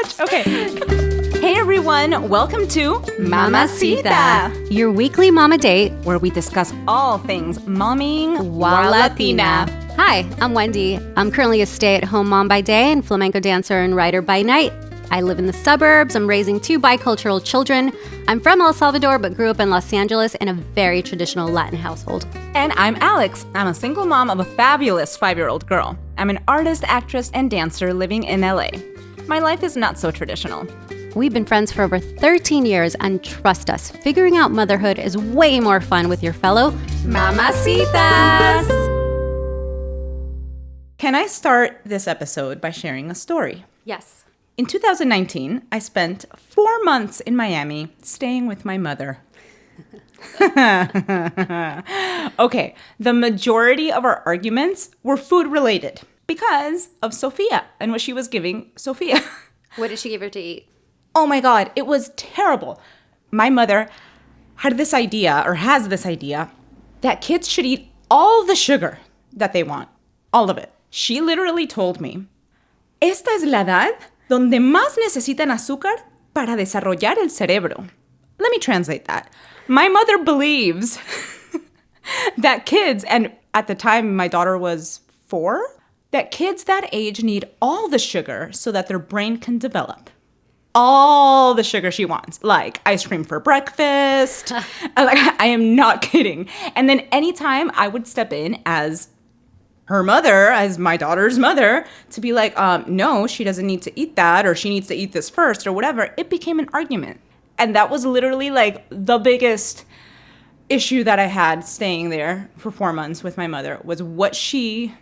gosh. Okay. Hey, everyone. Welcome to Mamá Cita, your weekly mama date where we discuss all things momming while Latina. Hi, I'm Wendy. I'm currently a stay-at-home mom by day and flamenco dancer and writer by night. I live in the suburbs. I'm raising 2 bicultural children. I'm from El Salvador, but grew up in Los Angeles in a very traditional Latin household. And I'm Alex. I'm a single mom of a fabulous 5-year-old girl. I'm an artist, actress, and dancer living in LA. My life is not so traditional. We've been friends for over 13 years, and trust us, figuring out motherhood is way more fun with your fellow Mamá Citas. Can I start this episode by sharing a story? Yes. In 2019, I spent 4 months in Miami staying with my mother. Okay, the majority of our arguments were food related because of Sophia and what she was giving Sophia. What did she give her to eat? Oh my God, it was terrible. My mother had this idea, or has this idea, that kids should eat all the sugar that they want. All of it. She literally told me, "Esta es la edad donde más necesitan azúcar para desarrollar el cerebro." Let me translate that. My mother believes that kids, and at the time my daughter was 4, that kids that age need all the sugar so that their brain can develop. All the sugar she wants, like ice cream for breakfast. Like, I am not kidding. And then anytime I would step in as her mother, as my daughter's mother, to be like, no, she doesn't need to eat that, or she needs to eat this first, or whatever, it became an argument. And that was literally like the biggest issue that I had staying there for 4 months with my mother, was what she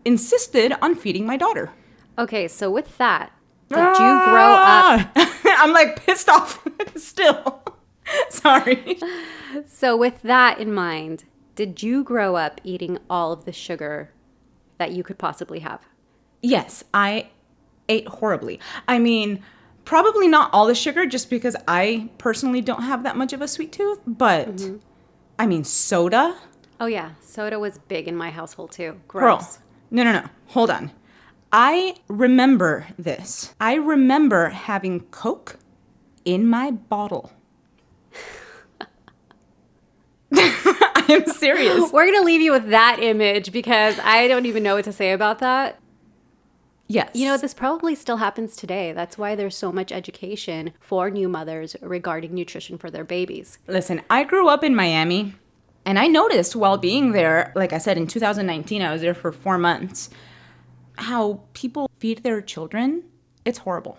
insisted on feeding my daughter. Okay, so with that, did you grow up? I'm like pissed off still. Sorry. So with that in mind, did you grow up eating all of the sugar that you could possibly have? Yes, I ate horribly. I mean, probably not all the sugar, just because I personally don't have that much of a sweet tooth. But, I mean, soda. Oh, yeah. Soda was big in my household, too. Gross. Girl, no. Hold on. I remember this. I remember having Coke in my bottle. I'm serious. We're going to leave you with that image because I don't even know what to say about that. Yes. You know, this probably still happens today. That's why there's so much education for new mothers regarding nutrition for their babies. Listen, I grew up in Miami, and I noticed while being there, like I said, in 2019, I was there for 4 months, how people feed their children. It's horrible.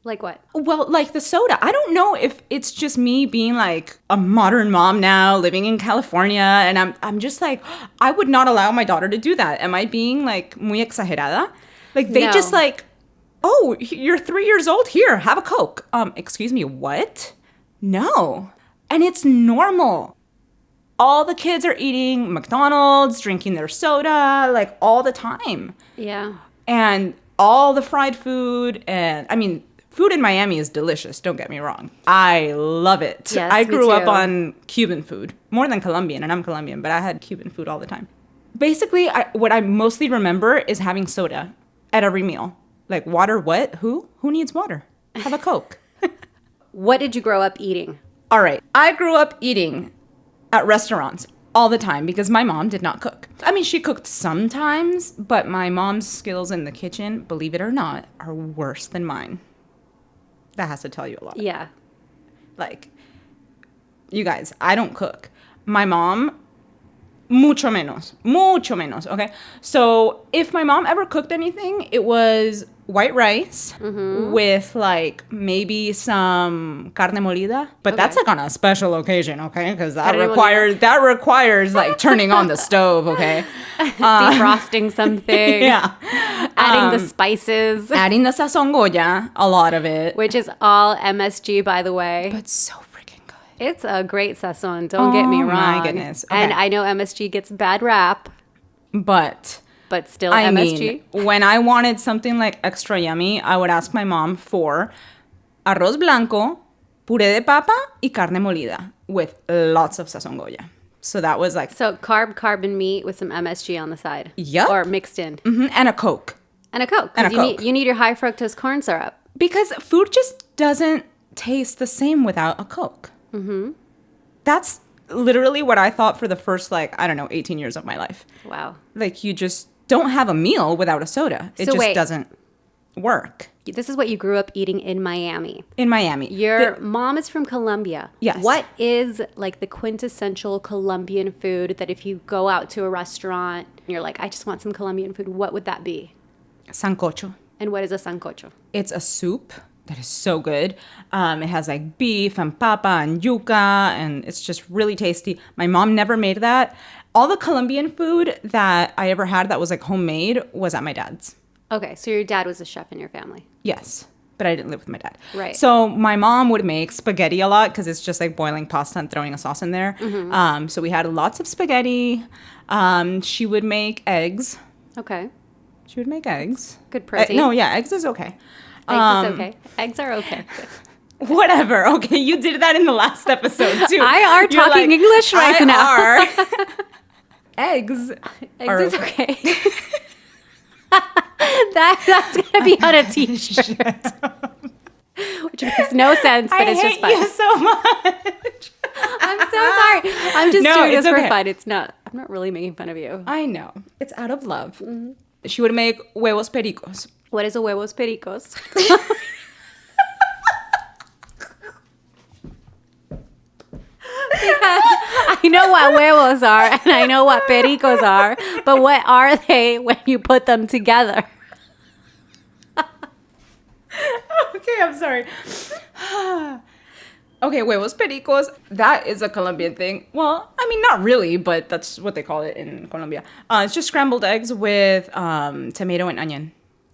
Like what? Well, like the soda. I don't know if it's just me being like a modern mom now living in California, and I'm just like, I would not allow my daughter to do that. Am I being like muy exagerada? Like they just like, "Oh, you're 3 years old, here, have a Coke." Excuse me, what? No. And it's normal. All the kids are eating McDonald's, drinking their soda, like all the time. Yeah. And all the fried food, and I mean, food in Miami is delicious, don't get me wrong. I love it. Yes, I me grew up too. on Cuban food, more than Colombian, and I'm Colombian, but I had Cuban food all the time. Basically, what I mostly remember is having soda at every meal. Like, water, what? Who? Who needs water? Have a Coke. What did you grow up eating? All right. I grew up eating at restaurants all the time because my mom did not cook. I mean, she cooked sometimes, but my mom's skills in the kitchen, believe it or not, are worse than mine. That has to tell you a lot. Yeah. Like, you guys, I don't cook. My mom, mucho menos, okay? So if my mom ever cooked anything, it was white rice with like maybe some carne molida, but that's like on a special occasion, okay? Because that requires like turning on the stove, okay? Defrosting something. Yeah. Adding the spices. Adding the sazon Goya, a lot of it. Which is all MSG, by the way. But so freaking good. It's a great sazon, don't get me wrong. Oh my goodness. Okay. And I know MSG gets a bad rap. But still I MSG. mean, when I wanted something like extra yummy, I would ask my mom for arroz blanco, puré de papa, y carne molida with lots of sazon Goya. So that was like... So carb and meat with some MSG on the side. Yep. Or mixed in. And a Coke. And a Coke. Because you need your high fructose corn syrup. Because food just doesn't taste the same without a Coke. Mm-hmm. That's literally what I thought for the first, 18 years of my life. Wow. Like, you just don't have a meal without a soda. It just doesn't work. This is what you grew up eating in Miami. In Miami. Your mom is from Colombia. Yes. What is like the quintessential Colombian food that if you go out to a restaurant and you're like, I just want some Colombian food, what would that be? Sancocho. And what is a sancocho? It's a soup that is so good. It has like beef and papa and yuca, and it's just really tasty. My mom never made that. All the Colombian food that I ever had that was like homemade was at my dad's. Okay, so your dad was a chef in your family. Yes, but I didn't live with my dad. Right. So my mom would make spaghetti a lot because it's just like boiling pasta and throwing a sauce in there. Mm-hmm. So we had lots of spaghetti. She would make eggs. Okay. She would make eggs. Good protein. Eggs is okay. Eggs is okay. Eggs are okay. Whatever. Okay, you did that in the last episode too. You're talking English right now. Eggs is okay. That's gonna be on a t-shirt, which makes no sense, but it's just fun. I hate you so much. I'm so sorry. I'm just doing this for fun. I'm not really making fun of you. I know. It's out of love. Mm-hmm. She would make huevos pericos. What is a huevos pericos? Because I know what huevos are and I know what pericos are, but what are they when you put them together? Okay, I'm sorry. Okay, huevos pericos, that is a Colombian thing. Well, I mean, not really, but that's what they call it in Colombia. It's just scrambled eggs with tomato and onion.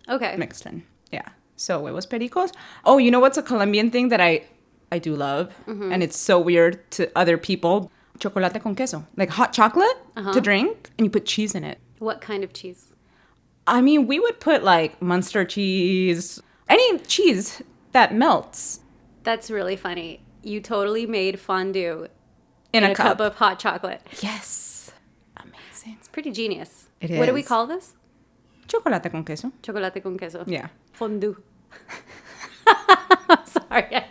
Okay. Mixed in. Yeah. So huevos pericos. Oh, you know what's a Colombian thing that I do love? Mm-hmm. And it's so weird to other people. Chocolate con queso. Like hot chocolate to drink, and you put cheese in it. What kind of cheese? I mean, we would put like Munster cheese, any cheese that melts. That's really funny. You totally made fondue in a cup of hot chocolate. Yes. Amazing. It's pretty genius. It is. What do we call this? Chocolate con queso. Chocolate con queso. Yeah. Fondue. I'm sorry.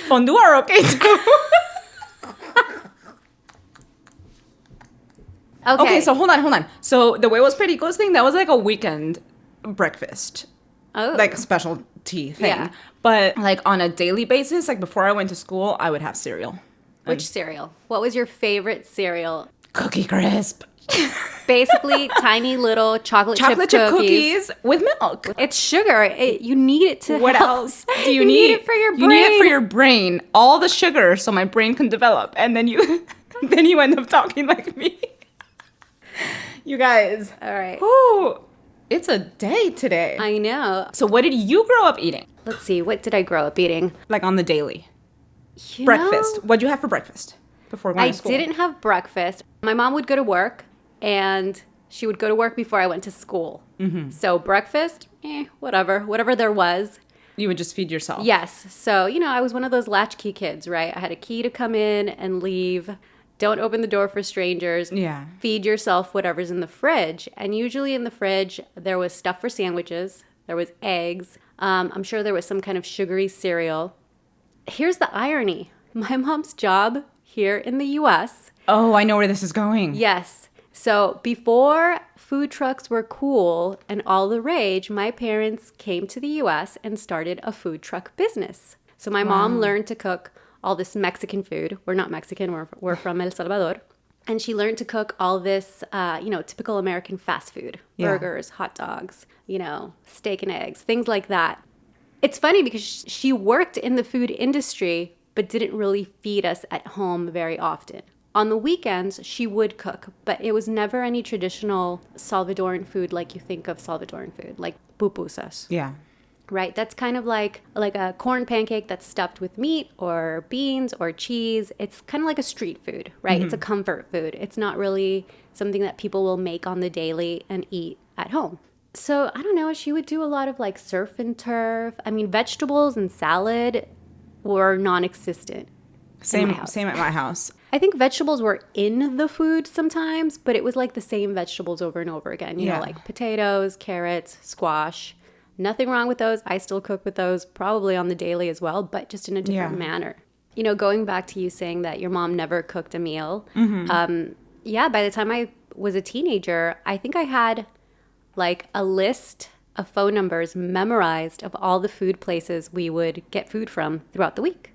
Fondue are okay too. Okay, so hold on. So the huevos pericos thing, that was like a weekend breakfast. Oh. Like a specialty thing. Yeah. But like on a daily basis, like before I went to school, I would have cereal. Which cereal? What was your favorite cereal? Cookie Crisp. Basically, tiny little chocolate chip cookies with milk. It's sugar. You need it to What help. else do you need? Need it for your brain. You need it for your brain. All the sugar so my brain can develop. And then you end up talking like me. You guys. All right. Ooh, it's a day today. I know. So what did you grow up eating? Let's see. What did I grow up eating? Like on the daily. Breakfast. What'd you have for breakfast before going to school? I didn't have breakfast. My mom would go to work, and she would go to work before I went to school. Mm-hmm. So breakfast, whatever there was. You would just feed yourself. Yes. So, I was one of those latchkey kids, right? I had a key to come in and leave. Don't open the door for strangers. Yeah. Feed yourself whatever's in the fridge. And usually in the fridge, there was stuff for sandwiches. There was eggs. I'm sure there was some kind of sugary cereal. Here's the irony. My mom's job here in the U.S. Oh, I know where this is going. Yes. So before food trucks were cool and all the rage, my parents came to the U.S. and started a food truck business. So my mom learned to cook all this Mexican food. We're not Mexican. We're from El Salvador. And she learned to cook all this, typical American fast food. Yeah. Burgers, hot dogs, steak and eggs, things like that. It's funny because she worked in the food industry, but didn't really feed us at home very often. On the weekends, she would cook, but it was never any traditional Salvadoran food like you think of Salvadoran food, like pupusas. Yeah. Right? That's kind of like a corn pancake that's stuffed with meat or beans or cheese. It's kind of like a street food, right? Mm-hmm. It's a comfort food. It's not really something that people will make on the daily and eat at home. So, I don't know, she would do a lot of like surf and turf. I mean, vegetables and salad were non-existent. Same at my house. I think vegetables were in the food sometimes, but it was like the same vegetables over and over again. You know, like potatoes, carrots, squash, Nothing wrong with those. I still cook with those probably on the daily as well, but just in a different manner. You know, going back to you saying that your mom never cooked a meal. Yeah, by the time I was a teenager, I think I had like a list of phone numbers memorized of all the food places we would get food from throughout the week.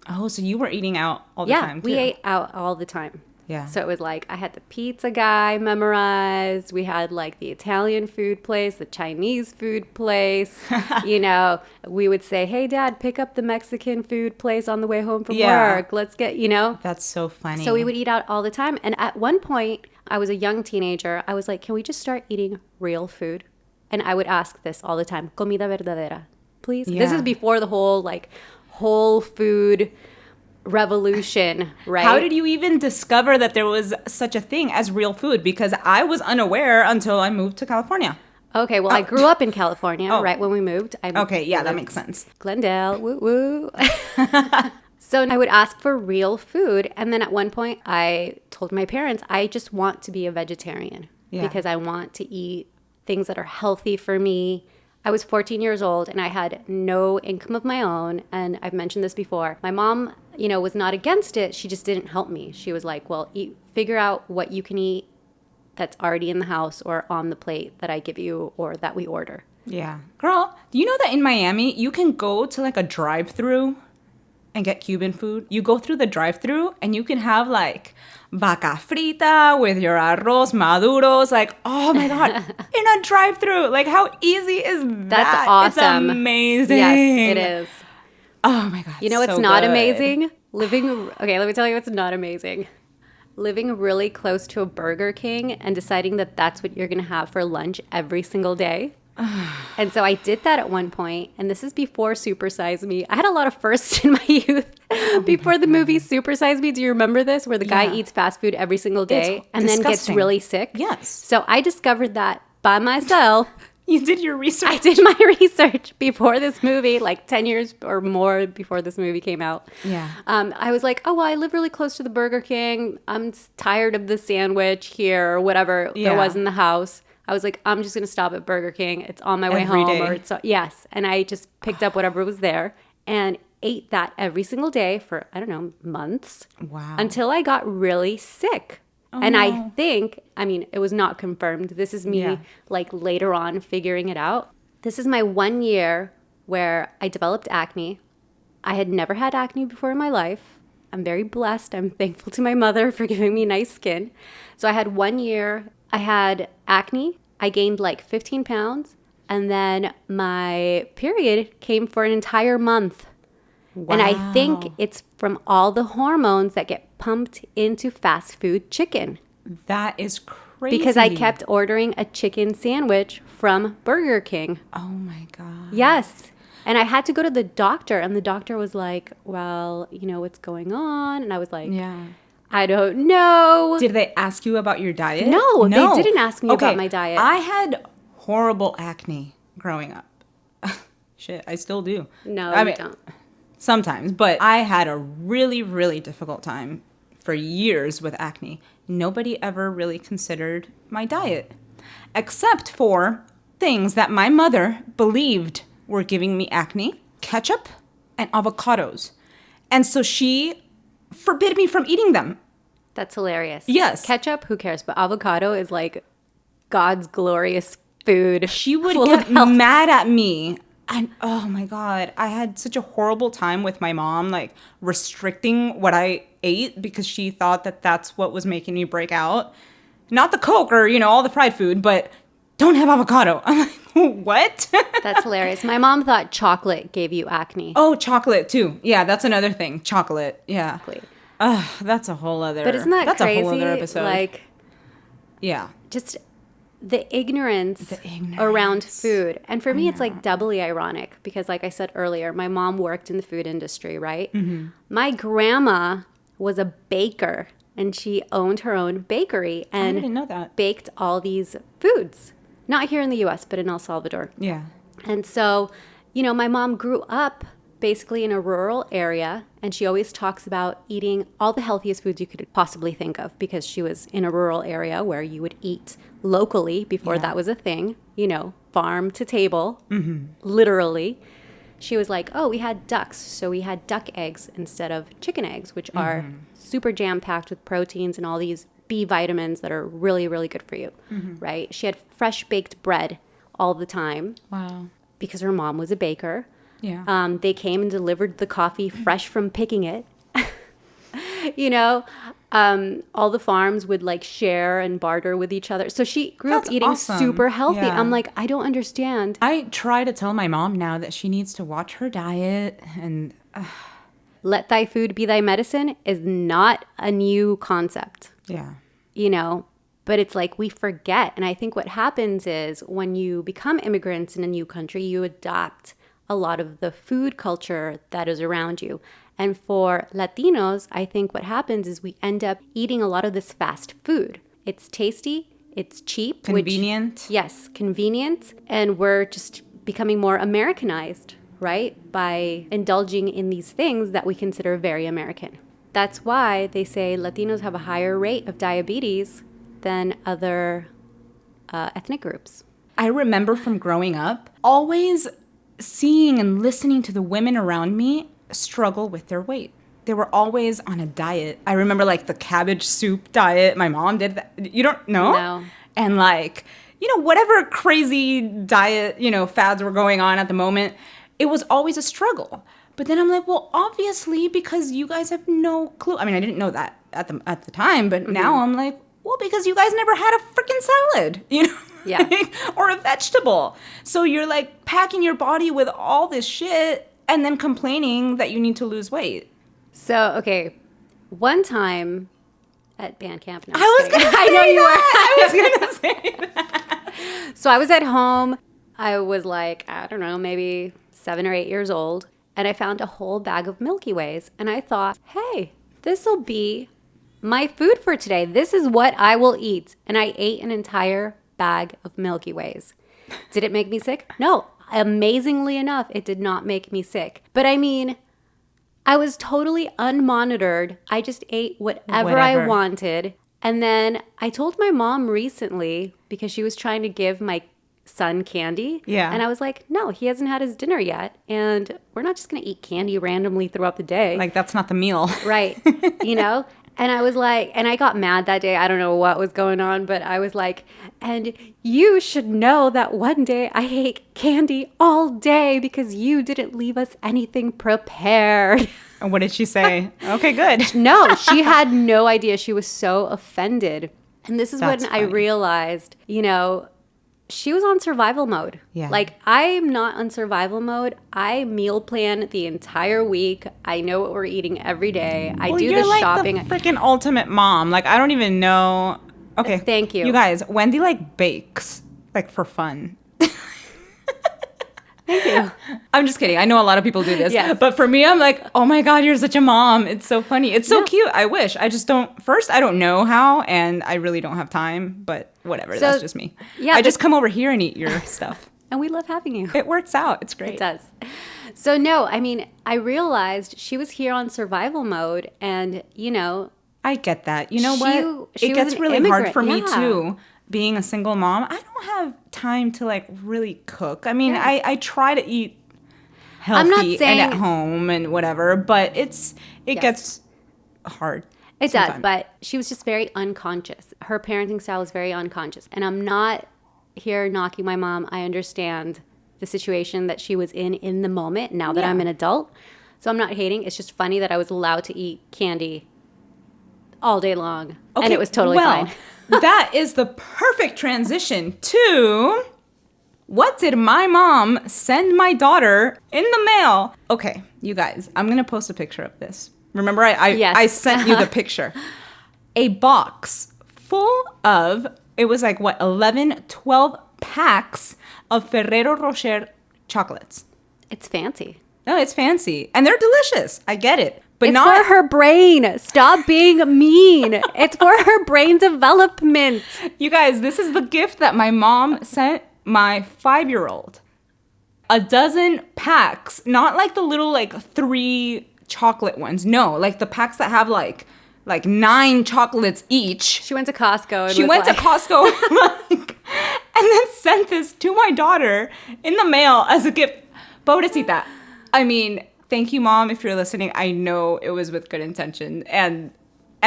Oh, so you were eating out all the time, too. Yeah, we ate out all the time. Yeah. So it was like I had the pizza guy memorized. We had like the Italian food place, the Chinese food place. You know, we would say, hey, Dad, pick up the Mexican food place on the way home from work. Let's get, you know. That's so funny. So we would eat out all the time. And at one point, I was a young teenager. I was like, can we just start eating real food? And I would ask this all the time, comida verdadera, please. Yeah. This is before the whole like whole food revolution, right? How did you even discover that there was such a thing as real food? Because I was unaware until I moved to California. Okay, well, I grew up in California right when we moved. Okay, yeah, that makes sense. Glendale, woo woo. So I would ask for real food. And then at one point, I told my parents, I just want to be a vegetarian because I want to eat things that are healthy for me. I was 14 years old and I had no income of my own. And I've mentioned this before. My mom, you know, was not against it. She just didn't help me. She was like, well, figure out what you can eat that's already in the house or on the plate that I give you or that we order. Yeah. Girl, do you know that in Miami, you can go to like a drive-thru and get Cuban food? You go through the drive-thru and you can have like vaca frita with your arroz maduros. Like, oh my God, in a drive-thru. Like, how easy is that? That's awesome. It's amazing. Yes, it is. Oh my God. You know what's not amazing? Okay, let me tell you what's not amazing. Living really close to a Burger King and deciding that that's what you're going to have for lunch every single day. And so I did that at one point, and this is before Super Size Me. I had a lot of firsts in my youth. Before the movie Super Size Me, do you remember this? Where the guy eats fast food every single day and then gets really sick? Yes. So I discovered that by myself. You did your research. I did my research before this movie, like 10 years or more before this movie came out. Yeah. I was like, oh, well, I live really close to the Burger King. I'm tired of the sandwich here or whatever there was in the house. I was like, I'm just going to stop at Burger King. It's on my way home. Day. Yes. And I just picked up whatever was there and ate that every single day for, I don't know, months. Wow. Until I got really sick. And I think, I mean, it was not confirmed. This is me like later on figuring it out. This is my 1 year where I developed acne. I had never had acne before in my life. I'm very blessed. I'm thankful to my mother for giving me nice skin. So I had 1 year. I had acne. I gained like 15 pounds. And then my period came for an entire month. Wow. And I think it's from all the hormones that get pumped into fast food chicken. That is crazy. Because I kept ordering a chicken sandwich from Burger King. Oh my God. Yes. And I had to go to the doctor, and the doctor was like, well, you know, what's going on? And I was like, I don't know. Did they ask you about your diet? No, they didn't ask me about my diet. I had horrible acne growing up. Shit, I still do. No, I you mean, don't. Sometimes, but I had a really, really difficult time for years with acne. Nobody ever really considered my diet, except for things that my mother believed were giving me acne: ketchup and avocados. And so she forbid me from eating them. That's hilarious. Yes. Ketchup, who cares? But avocado is like God's glorious food. She would get mad at me. And oh my God, I had such a horrible time with my mom, like restricting what I ate because she thought that that's what was making me break out. Not the Coke or, you know, all the fried food, but don't have avocado. I'm like, what? That's hilarious. My mom thought chocolate gave you acne. Oh, chocolate too. Yeah, that's another thing. Chocolate. Yeah. That's a whole other. But isn't that crazy? A whole other episode. Like, yeah. Just the ignorance around food. And for me, it's like doubly ironic because, like I said earlier, my mom worked in the food industry, right? Mm-hmm. My grandma was a baker and she owned her own bakery and I didn't know that. Baked all these foods. Not here in the U.S., but in El Salvador. Yeah. And so, you know, my mom grew up basically in a rural area, and she always talks about eating all the healthiest foods you could possibly think of because she was in a rural area where you would eat locally before that was a thing, farm to table, literally. She was like, oh, we had ducks, so we had duck eggs instead of chicken eggs, which are super jam-packed with proteins and all these B vitamins that are really, really good for you, right? She had fresh baked bread all the time. Wow. Because her mom was a baker. Yeah. They came and delivered the coffee fresh from picking it. All the farms would like share and barter with each other. So she grew up eating awesome. super healthy. Yeah. I'm like, I don't understand. I try to tell my mom now that she needs to watch her diet and Let thy food be thy medicine is not a new concept, yeah. But it's like we forget. And I think what happens is when you become immigrants in a new country, you adopt a lot of the food culture that is around you. And for Latinos, I think what happens is we end up eating a lot of this fast food. It's tasty, it's cheap. Convenient. Yes, convenient. And we're just becoming more Americanized, right? By indulging in these things that we consider very American. That's why they say Latinos have a higher rate of diabetes than other ethnic groups. I remember from growing up always seeing and listening to the women around me struggle with their weight. They were always on a diet. I remember like the cabbage soup diet. My mom did that. You don't know? No. And like, whatever crazy diet, fads were going on at the moment, it was always a struggle. But then I'm like, well, obviously, because you guys have no clue. I mean, I didn't know that at the time, but now I'm like, well, because you guys never had a freaking salad, Yeah. or a vegetable. So you're like packing your body with all this shit and then complaining that you need to lose weight. So, okay, one time at band camp. No, I was going to say I know you were. I was going to say that. So I was at home. I was like, I don't know, maybe 7 or 8 years old. And I found a whole bag of Milky Ways. And I thought, hey, this will be my food for today. This is what I will eat. And I ate an entire bag of Milky Ways. Did it make me sick? No. Amazingly enough, it did not make me sick. But I mean, I was totally unmonitored. I just ate whatever I wanted. And then I told my mom recently, because she was trying to give my son candy. Yeah. And I was like, no, he hasn't had his dinner yet. And we're not just going to eat candy randomly throughout the day. Like, that's not the meal. Right. And I was like, and I got mad that day. I don't know what was going on, but I was like, and you should know that one day I ate candy all day because you didn't leave us anything prepared. And what did she say? Okay, good. No, she had no idea. She was so offended. And this is That's when I funny. realized, she was on survival mode. Yeah. Like, I'm not on survival mode. I meal plan the entire week. I know what we're eating every day. I do you're the like shopping. the freaking ultimate mom. Like, I don't even know. Okay. Thank you. You guys, Wendy like bakes, like for fun. Thank you. I'm just kidding. I know a lot of people do this. Yes. But for me, I'm like, oh my God, you're such a mom. It's so funny. It's so cute. I wish. I just don't. First, I don't know how, and I really don't have time. But whatever. So, that's just me. yeah, I just come over here and eat your stuff. And we love having you. It works out. It's great. It does. So, no, I mean, I realized she was here on survival mode. And, I get that. You know She- what? she It was gets an really hard immigrant, for me yeah. too. Being a single mom, I don't have time to like really cook. I mean, Yeah. I try to eat I'm not healthy and saying- at home and whatever, but it Yes. gets hard. It does, sometimes. but she was just very unconscious. Her parenting style was very unconscious. And I'm not here knocking my mom. I understand the situation that she was in the moment now that Yeah. I'm an adult. So I'm not hating. It's just funny that I was allowed to eat candy all day long. And it was totally fine. That is the perfect transition to what did my mom send my daughter in the mail? Okay, you guys, I'm going to post a picture of this. Remember, Yes. I sent you the picture. A box full of, it was like, 11, 12 packs of Ferrero Rocher chocolates. It's fancy. No, it's fancy. And they're delicious. I get it. But It's not for her brain. Stop being mean. It's for her brain development. You guys, this is the gift that my mom sent my 5-year-old. a dozen packs, not like the little like 3 chocolate ones. No, like the packs that have like 9 chocolates each. She went to Costco. She went to Costco and then sent this to my daughter in the mail as a gift. Pobrecita. I mean, thank you, Mom, if you're listening. I know it was with good intention. And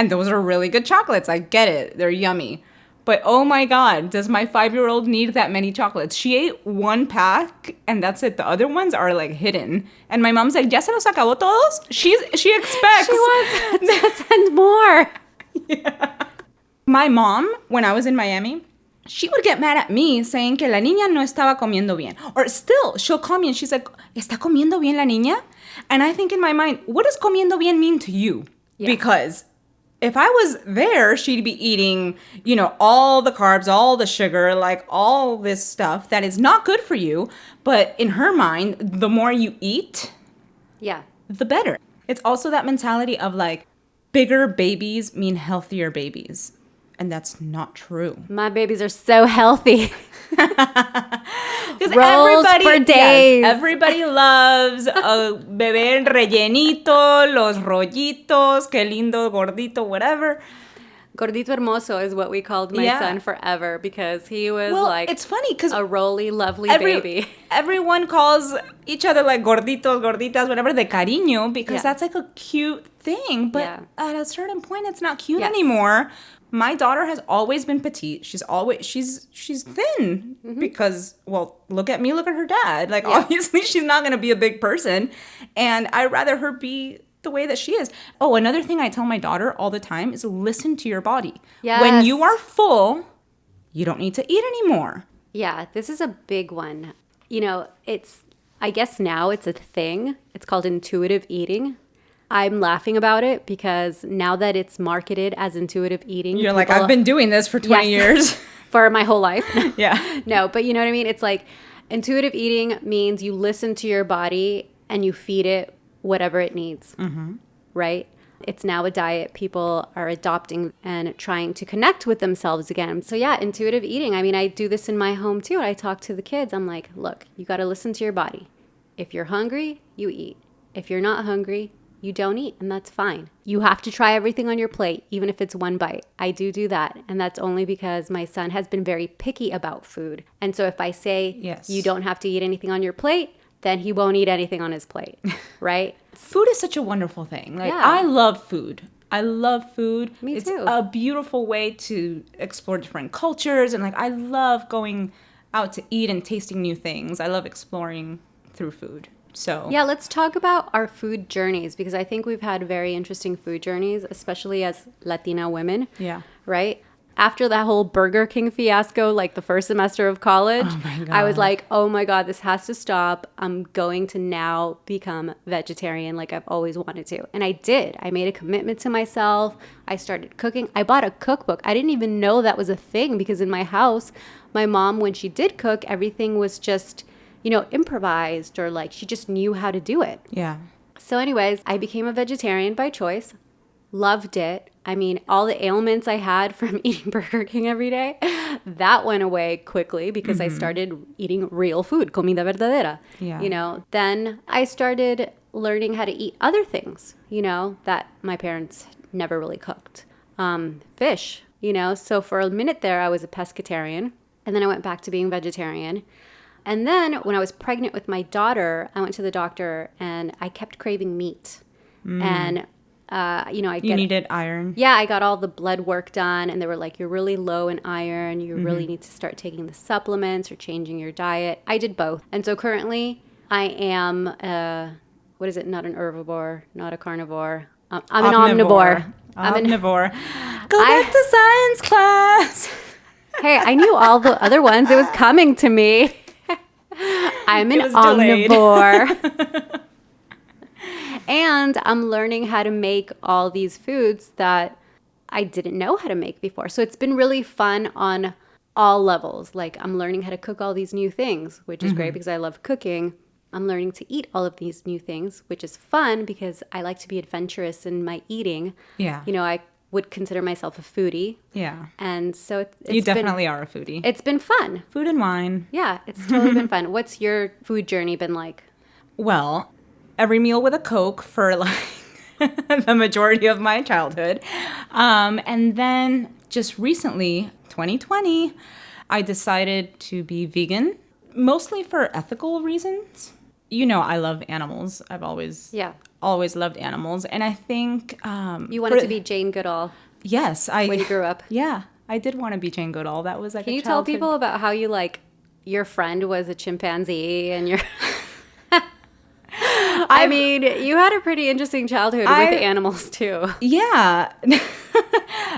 those are really good chocolates. I get it. They're yummy. But oh my God, does my 5-year-old need that many chocolates? She ate 1 pack and that's it. The other ones are like hidden. And my mom's like, ¿Ya se los acabó todos? She expects. She wants to send more. Yeah. My mom, when I was in Miami, she would get mad at me saying que la niña no estaba comiendo bien. Or still, she'll call me and she's like, ¿Está comiendo bien la niña? And I think in my mind, what does comiendo bien mean to you? Yeah. Because if I was there, she'd be eating, you know, all the carbs, all the sugar, like all this stuff that is not good for you. But in her mind, the more you eat, the better. It's also that mentality of like, bigger babies mean healthier babies. And that's not true. My babies are so healthy. Because Rolls for days. Yes, everybody loves a bebé rellenito, los rollitos, qué lindo, gordito, whatever. Gordito hermoso is what we called my son forever because he was it's funny because a roly, lovely baby. Everyone calls each other like gorditos, gorditas, whatever, de cariño because that's like a cute thing. But at a certain point, it's not cute anymore. My daughter has always been petite. She's thin because, well, look at me, look at her dad. Like, obviously, she's not going to be a big person. And I'd rather her be the way that she is. Oh, another thing I tell my daughter all the time is listen to your body. Yes. When you are full, you don't need to eat anymore. Yeah, this is a big one. You know, I guess now it's a thing. It's called intuitive eating. I'm laughing about it because now that it's marketed as intuitive eating. You're like, I've been doing this for 20 years. For my whole life. Yeah. No, but you know what I mean? It's like intuitive eating means you listen to your body and you feed it whatever it needs. Mm-hmm. Right? It's now a diet people are adopting and trying to connect with themselves again. So yeah, intuitive eating. I mean, I do this in my home too. I talk to the kids. I'm like, look, you got to listen to your body. If you're hungry, you eat. If you're not hungry, you don't eat, and that's fine. You have to try everything on your plate, even if it's 1 bite. I do that, and that's only because my son has been very picky about food. And so if I say you don't have to eat anything on your plate, then he won't eat anything on his plate, right? Food is such a wonderful thing. Like, I love food. I love food. Me it's too. A beautiful way to explore different cultures, and like I love going out to eat and tasting new things. I love exploring through food. So yeah, let's talk about our food journeys because I think we've had very interesting food journeys, especially as Latina women. Yeah. Right? After that whole Burger King fiasco, like the first semester of college, I was like, oh my God, this has to stop. I'm going to now become vegetarian like I've always wanted to. And I did. I made a commitment to myself. I started cooking. I bought a cookbook. I didn't even know that was a thing because in my house, my mom, when she did cook, everything was just, you know, improvised or like she just knew how to do it. Yeah. So anyways, I became a vegetarian by choice. Loved it. I mean, all the ailments I had from eating Burger King every day, that went away quickly because I started eating real food, comida verdadera. Yeah. You know, then I started learning how to eat other things, you know, that my parents never really cooked. Fish, you know. So for a minute there, I was a pescatarian. And then I went back to being vegetarian. And then when I was pregnant with my daughter, I went to the doctor and I kept craving meat. And, you know, you needed iron. Yeah, I got all the blood work done and they were like, you're really low in iron. You really need to start taking the supplements or changing your diet. I did both. And so currently I am, what is it? Not an herbivore, not a carnivore. I'm an omnivore. Omnivore. Go back to science class. Hey, I knew all the other ones. It was coming to me. I'm an omnivore. And I'm learning how to make all these foods that I didn't know how to make before. So it's been really fun on all levels. Like I'm learning how to cook all these new things, which is great because I love cooking. I'm learning to eat all of these new things, which is fun because I like to be adventurous in my eating. Yeah. You know, I would consider myself a foodie. Yeah. And so You definitely are a foodie. It's been fun. Food and wine. Yeah, it's totally been fun. What's your food journey been like? Well, every meal with a Coke for like the majority of my childhood. And then just recently, 2020, I decided to be vegan, mostly for ethical reasons. You know, I love animals. I've always loved animals. And I think... you wanted to be Jane Goodall. Yes. When you grew up. Yeah. I did want to be Jane Goodall. That was like Can you tell people about how you like your friend was a chimpanzee and your... I mean, you had a pretty interesting childhood with animals too. Yeah.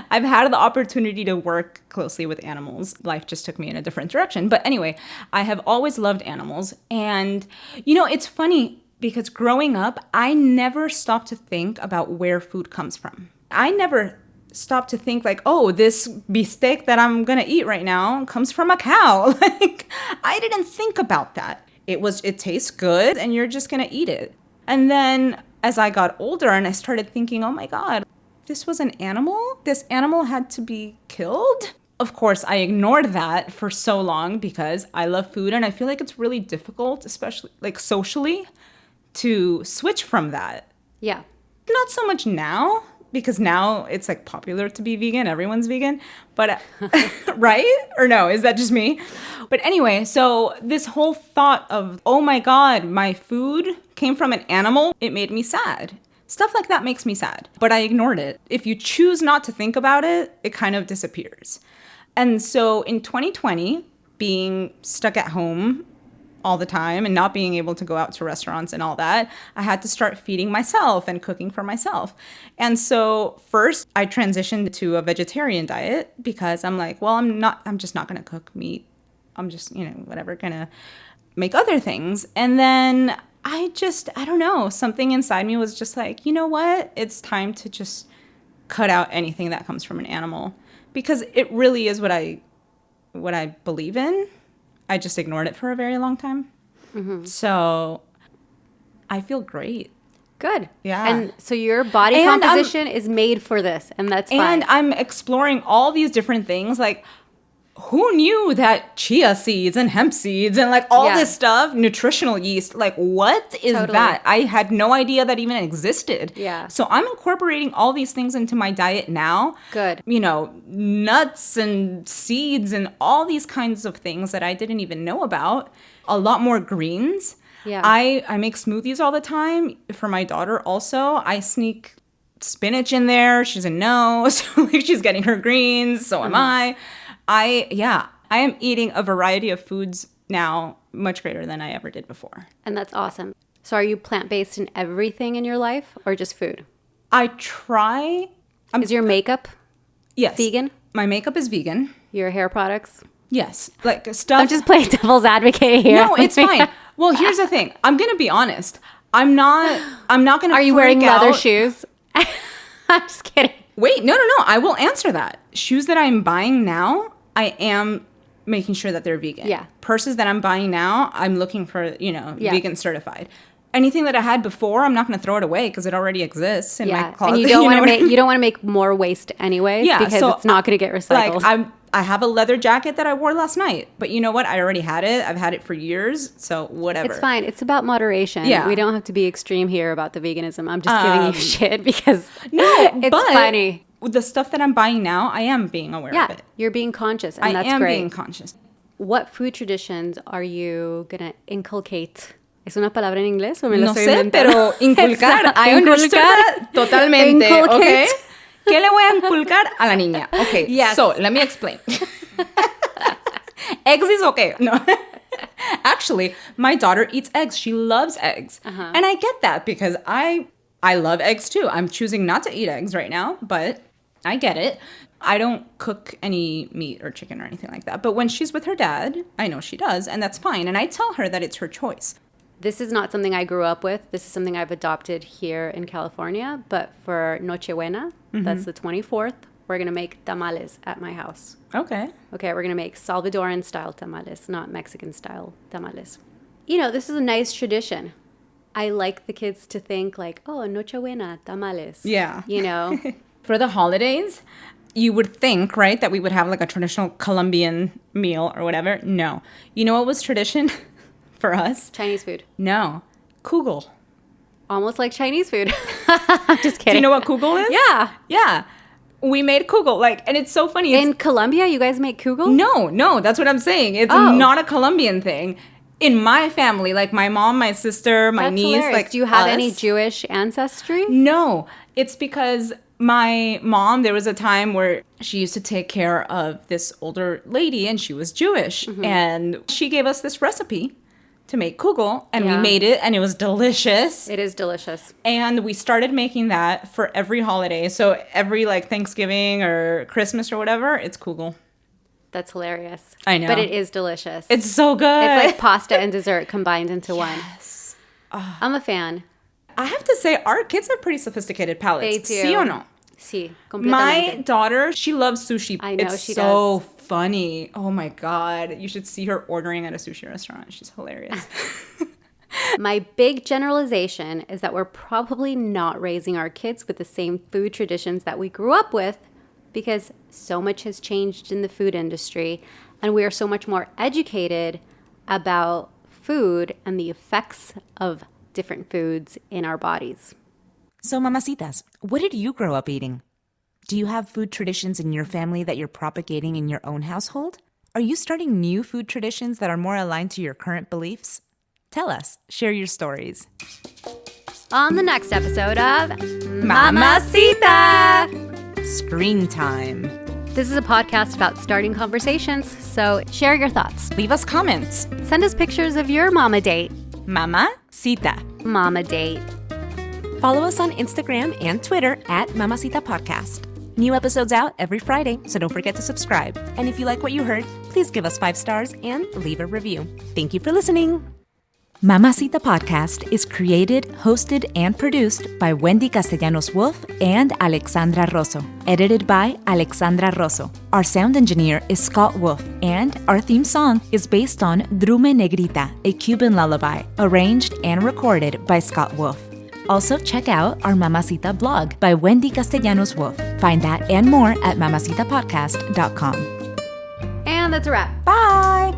I've had the opportunity to work closely with animals. Life just took me in a different direction. But anyway, I have always loved animals. And, you know, it's funny because growing up, I never stopped to think about where food comes from. I never stopped to think like, oh, this beefsteak that I'm going to eat right now comes from a cow. Like, I didn't think about that. It tastes good and you're just going to eat it. And then as I got older and I started thinking, oh my God, this was an animal? This animal had to be killed? Of course, I ignored that for so long because I love food and I feel like it's really difficult, especially like socially, to switch from that. Yeah. Not so much now, because now it's like popular to be vegan. Everyone's vegan. But, right? Or no, is that just me? But anyway, so this whole thought of, oh my God, my food came from an animal, it made me sad. Stuff like that makes me sad, but I ignored it. If you choose not to think about it, it kind of disappears. And so in 2020, being stuck at home all the time and not being able to go out to restaurants and all that, I had to start feeding myself and cooking for myself. And so first I transitioned to a vegetarian diet because I'm like, well, I'm just not going to cook meat. I'm just, whatever, going to make other things. And then I don't know, something inside me was just like, you know what? It's time to just cut out anything that comes from an animal because it really is what I believe in. I just ignored it for a very long time. Mm-hmm. So I feel great. Good. Yeah. And so your body composition is made for this, and that's fine. And I'm exploring all these different things. Like, who knew that chia seeds and hemp seeds and like all this stuff, nutritional yeast, like what is that? I had no idea that even existed. Yeah. So I'm incorporating all these things into my diet now. Good. Nuts and seeds and all these kinds of things that I didn't even know about. A lot more greens. Yeah. I make smoothies all the time for my daughter also. I sneak spinach in there. She's a no. So like she's getting her greens. So am I. I am eating a variety of foods now much greater than I ever did before. And that's awesome. So are you plant-based in everything in your life or just food? I try. Is your makeup vegan? My makeup is vegan. Your hair products? Yes. Like stuff. I'm just playing devil's advocate here. No, it's fine. Well, here's the thing. I'm going to be honest. I'm not going to Are you wearing leather shoes? I'm just kidding. Wait, no. I will answer that. Shoes that I'm buying now, I am making sure that they're vegan. Yeah. Purses that I'm buying now, I'm looking for, vegan certified. Anything that I had before, I'm not going to throw it away because it already exists in my closet. And you don't want to make more waste anyways because it's not going to get recycled. Like I have a leather jacket that I wore last night, but you know what? I already had it. I've had it for years, so whatever. It's fine. It's about moderation. Yeah. We don't have to be extreme here about the veganism. I'm just giving you shit because it's funny. The stuff that I'm buying now, I am being aware of it. You're being conscious, and that's great. I am being conscious. What food traditions are you going to inculcate? ¿Es una palabra en inglés o me lo No estoy sé, inventando? pero inculcar. I understood that totalmente. Inculcate. Okay. ¿Qué le voy a inculcar a la niña? Okay, yes. So let me explain. Eggs is okay. No. Actually, my daughter eats eggs. She loves eggs. Uh-huh. And I get that because I love eggs too. I'm choosing not to eat eggs right now, but I get it. I don't cook any meat or chicken or anything like that. But when she's with her dad, I know she does, and that's fine. And I tell her that it's her choice. This is not something I grew up with. This is something I've adopted here in California. But for Nochebuena, that's the 24th, we're going to make tamales at my house. Okay. Okay, we're going to make Salvadoran-style tamales, not Mexican-style tamales. This is a nice tradition. I like the kids to think like, oh, Nochebuena, tamales. Yeah. For the holidays, you would think, right, that we would have like a traditional Colombian meal or whatever. No. You know what was tradition for us? Chinese food. No. Kugel. Almost like Chinese food. I'm just kidding. Do you know what kugel is? Yeah. Yeah. We made kugel. Like, and it's so funny. In Colombia, you guys make kugel? No, that's what I'm saying. It's not a Colombian thing. In my family, like my mom, my sister, my That's niece, hilarious. like do you have us, any Jewish ancestry? No, it's because my mom, there was a time where she used to take care of this older lady and she was Jewish. And she gave us this recipe to make kugel and we made it and it was delicious. It is delicious. And we started making that for every holiday. So every like Thanksgiving or Christmas or whatever, it's kugel. That's hilarious. I know. But it is delicious. It's so good. It's like pasta and dessert combined into one. Yes. I'm a fan. I have to say, our kids have pretty sophisticated palates. They do. Sí o no? Sí, My completamente. daughter, she loves sushi. I know it's she so does. funny. Oh my God. You should see her ordering at a sushi restaurant. She's hilarious. My big generalization is that we're probably not raising our kids with the same food traditions that we grew up with because so much has changed in the food industry and we are so much more educated about food and the effects of different foods in our bodies. So, mamacitas, what did you grow up eating? Do you have food traditions in your family that you're propagating in your own household? Are you starting new food traditions that are more aligned to your current beliefs? Tell us. Share your stories. On the next episode of Mamá Cita! Screen time. This is a podcast about starting conversations, so share your thoughts. Leave us comments. Send us pictures of your mama date. Mamá Cita. Mama date. Follow us on Instagram and Twitter at Mamacita Podcast. New episodes out every Friday, so don't forget to subscribe. And if you like what you heard, please give us 5 stars and leave a review. Thank you for listening. Mamacita Podcast is created, hosted, and produced by Wendy Castellanos-Wolf and Alexandra Rosso. Edited by Alexandra Rosso. Our sound engineer is Scott Wolf, and our theme song is based on Drume Negrita, a Cuban lullaby, arranged and recorded by Scott Wolf. Also, check out our Mamacita blog by Wendy Castellanos-Wolf. Find that and more at mamacitapodcast.com. And that's a wrap. Bye.